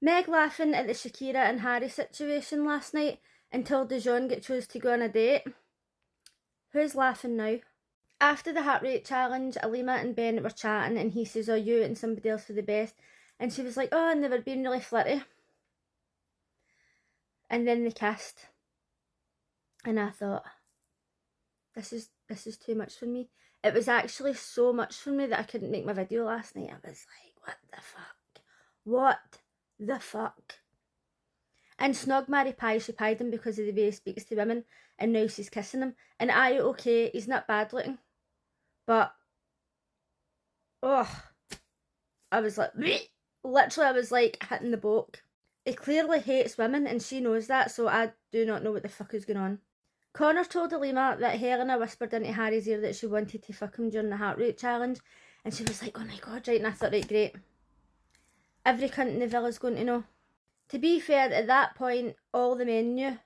Meg laughing at the Shakira and Harry situation last night until Dijon got chose to go on a date. Who's laughing now? After the heart rate challenge, Alima and Bennett were chatting and he says, oh, you and somebody else were the best. And she was like, oh, and they were being really flirty. And then they kissed. And I thought, this is too much for me. It was actually so much for me that I couldn't make my video last night. I was like, what the fuck? What the fuck? And Snog Mary Pie, she pied him because of the way he speaks to women, and now she's kissing him. And okay, he's not bad looking, but I was like, literally I was like hitting the boat. He clearly hates women and she knows that, so I do not know what the fuck is going on. Connor told Alima that Helena whispered into Harry's ear that she wanted to fuck him during the heart rate challenge, and she was like, oh my god, right? And I thought, right, great. Every cunt in the villa's going to know. To be fair, at that point, all the men knew.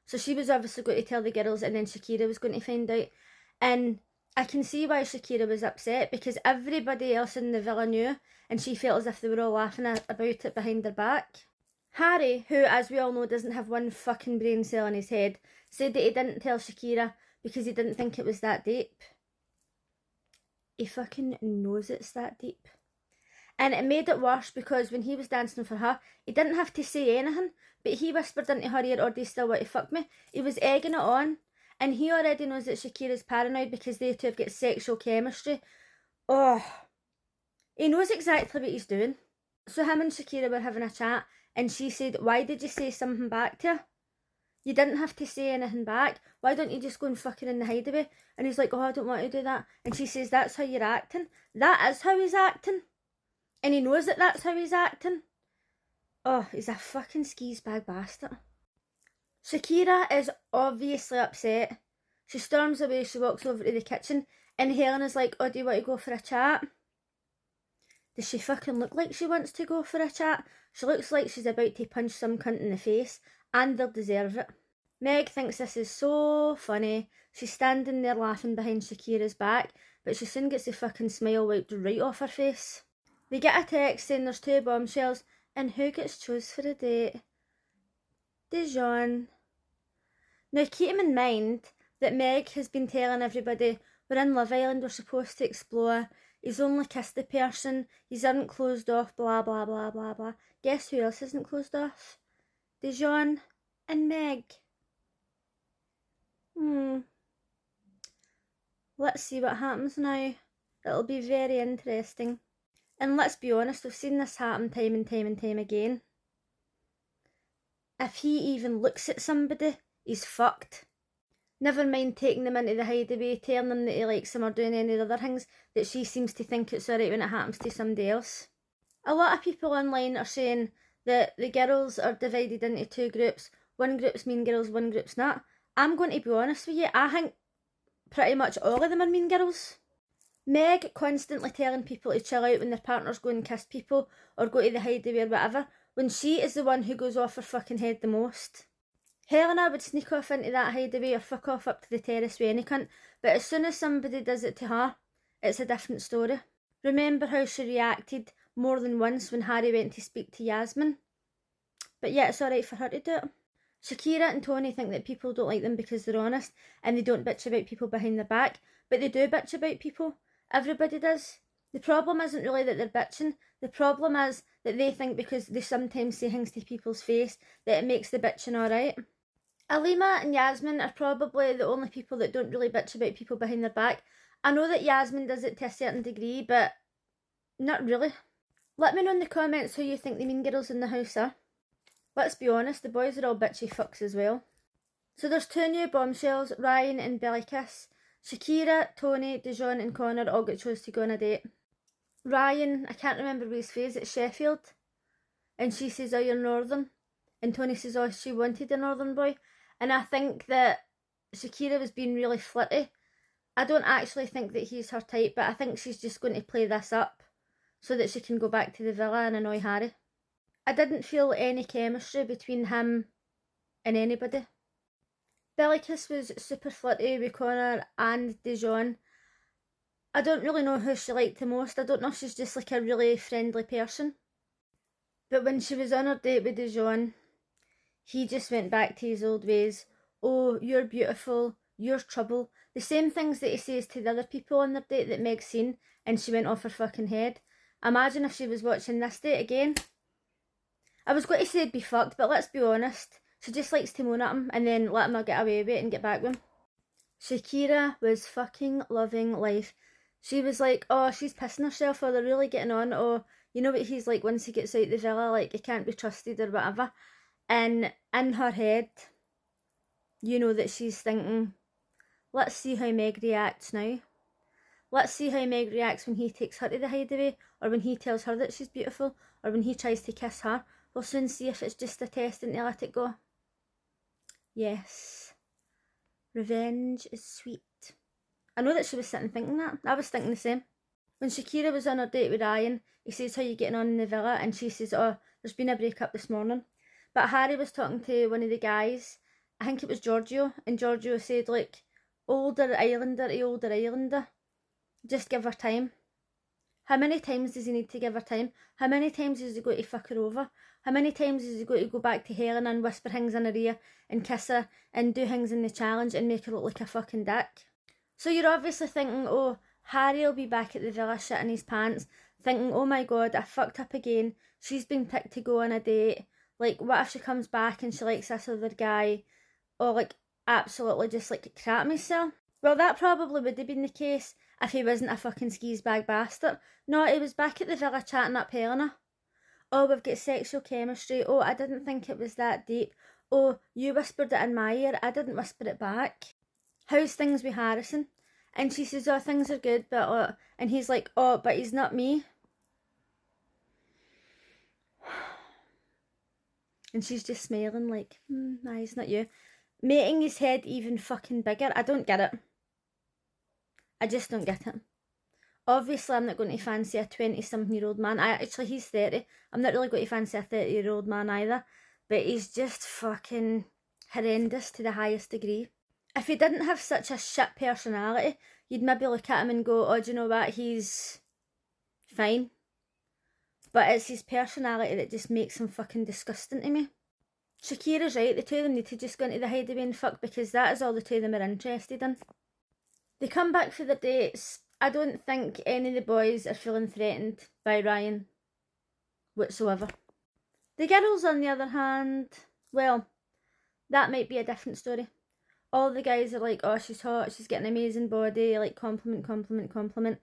So she was obviously going to tell the girls, and then Shakira was going to find out. And I can see why Shakira was upset, because everybody else in the villa knew, and she felt as if they were all laughing about it behind her back. Harry, who, as we all know, doesn't have one fucking brain cell in his head, said that he didn't tell Shakira because he didn't think it was that deep. He fucking knows it's that deep. And it made it worse because when he was dancing for her, he didn't have to say anything, but he whispered into her ear, or do you still want to fuck me? He was egging it on, and he already knows that Shakira's paranoid because they two have got sexual chemistry. He knows exactly what he's doing. So him and Shakira were having a chat, and she said, why did you say something back to her? You didn't have to say anything back. Why don't you just go and fuck her in the hideaway? And he's like, oh, I don't want to do that. And she says, that's how you're acting. That is how he's acting. And he knows that that's how he's acting. He's a fucking skis bag bastard. Shakira is obviously upset. She storms away, she walks over to the kitchen, and Helena's like, oh, do you want to go for a chat? Does she fucking look like she wants to go for a chat? She looks like she's about to punch some cunt in the face, and they'll deserve it. Meg thinks this is so funny. She's standing there laughing behind Shakira's back, but she soon gets the fucking smile wiped right off her face. They get a text saying there's 2 bombshells, and who gets chose for a date? Dijon. Now keep in mind that Meg has been telling everybody, we're in Love Island, we're supposed to explore, he's only kissed the person, he's not closed off, blah blah blah blah blah. Guess who else isn't closed off? Dijon and Meg. Let's see what happens now. It'll be very interesting. And let's be honest, we've seen this happen time and time and time again. If he even looks at somebody, he's fucked. Never mind taking them into the hideaway, telling them that he likes them or doing any other things, that she seems to think it's alright when it happens to somebody else. A lot of people online are saying that the girls are divided into 2 groups. One group's mean girls, one group's not. I'm going to be honest with you, I think pretty much all of them are mean girls. Meg constantly telling people to chill out when their partners go and kiss people or go to the hideaway or whatever, when she is the one who goes off her fucking head the most. Helena would sneak off into that hideaway or fuck off up to the terrace with any cunt, but as soon as somebody does it to her, it's a different story. Remember how she reacted more than once when Harry went to speak to Yasmin? But yeah, it's alright for her to do it. Shakira and Tony think that people don't like them because they're honest and they don't bitch about people behind their back, but they do bitch about people. Everybody does. The problem isn't really that they're bitching. The problem is that they think because they sometimes say things to people's face that it makes the bitching alright. Alima and Yasmin are probably the only people that don't really bitch about people behind their back. I know that Yasmin does it to a certain degree, but not really. Let me know in the comments who you think the mean girls in the house are. Let's be honest, the boys are all bitchy fucks as well. So there's 2 new bombshells, Ryan and Billy Kiss. Shakira, Tony, Dijon and Connor all got chose to go on a date. Ryan, I can't remember where his face, it's Sheffield. And she says, oh, you're northern. And Tony says, oh, she wanted a northern boy. And I think that Shakira was being really flirty. I don't actually think that he's her type, but I think she's just going to play this up so that she can go back to the villa and annoy Harry. I didn't feel any chemistry between him and anybody. Billy Kiss was super flirty with Connor and Dijon. I don't really know who she liked the most. I don't know if she's just like a really friendly person. But when she was on her date with Dijon, he just went back to his old ways. Oh, you're beautiful, you're trouble. The same things that he says to the other people on their date that Meg's seen, and she went off her fucking head. Imagine if she was watching this date again. I was going to say it'd be fucked, but let's be honest. She just likes to moan at him and then let him get away with it and get back with him. Shakira was fucking loving life. She was like, oh, she's pissing herself, or they're really getting on, or you know what he's like once he gets out the villa, like he can't be trusted or whatever. And in her head, you know that she's thinking, let's see how Meg reacts now. Let's see how Meg reacts when he takes her to the hideaway, or when he tells her that she's beautiful, or when he tries to kiss her. We'll soon see if it's just a test and to let it go. Yes. Revenge is sweet. I know that she was sitting thinking that. I was thinking the same. When Shakira was on her date with Ryan, he says, how you getting on in the villa? And she says, oh, there's been a break-up this morning. But Harry was talking to one of the guys, I think it was Giorgio, and Giorgio said, like, older Islander to older Islander, just give her time. How many times does he need to give her time? How many times is he going to fuck her over? How many times is he going to go back to Helena and whisper things in her ear and kiss her and do things in the challenge and make her look like a fucking dick? So you're obviously thinking, oh, Harry will be back at the villa shitting his pants, thinking, oh my god, I fucked up again. She's been picked to go on a date. Like, what if she comes back and she likes this other guy? Or, like, absolutely just, like, crap myself? Well, that probably would have been the case if he wasn't a fucking skis bag bastard. No, he was back at the villa chatting up Helena. Oh, we've got sexual chemistry. Oh, I didn't think it was that deep. Oh, you whispered it in my ear. I didn't whisper it back. How's things with Harrison? And she says, oh, things are good, but... and he's like, oh, but he's not me. And she's just smiling like, nah, he's not you. Making his head even fucking bigger. I don't get it. I just don't get it. Obviously, I'm not going to fancy a 20-something-year-old man. Actually, he's 30. I'm not really going to fancy a 30-year-old man either. But he's just fucking horrendous to the highest degree. If he didn't have such a shit personality, you'd maybe look at him and go, oh, do you know what? He's fine. But it's his personality that just makes him fucking disgusting to me. Shakira's right. The two of them need to just go into the hideaway and fuck, because that is all the two of them are interested in. They come back for their dates. I don't think any of the boys are feeling threatened by Ryan whatsoever. The girls, on the other hand, well, that might be a different story. All the guys are like, oh, she's hot, she's got an amazing body, like, compliment, compliment, compliment.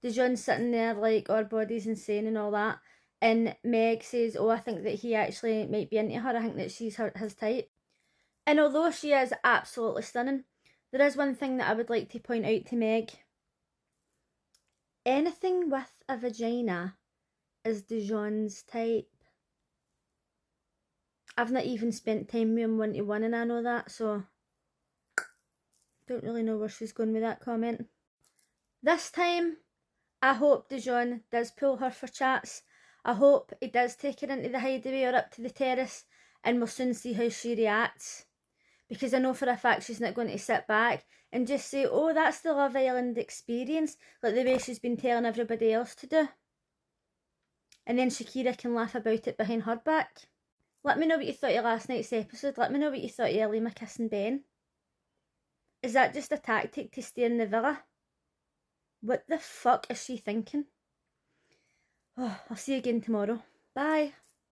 Dijon's sitting there like, oh, her body's insane and all that. And Meg says, oh, I think that he actually might be into her. I think that she's his type. And although she is absolutely stunning, there is one thing that I would like to point out to Meg. Anything with a vagina is Dijon's type. I've not even spent time with him one-to-one, and I know that, so don't really know where she's going with that comment. This time, I hope Dijon does pull her for chats. I hope he does take her into the hideaway or up to the terrace, and we'll soon see how she reacts. Because I know for a fact she's not going to sit back and just say, oh, that's the Love Island experience, like the way she's been telling everybody else to do. And then Shakira can laugh about it behind her back. Let me know what you thought of last night's episode. Let me know what you thought of Alima kissing Ben. Is that just a tactic to stay in the villa? What the fuck is she thinking? Oh, I'll see you again tomorrow. Bye.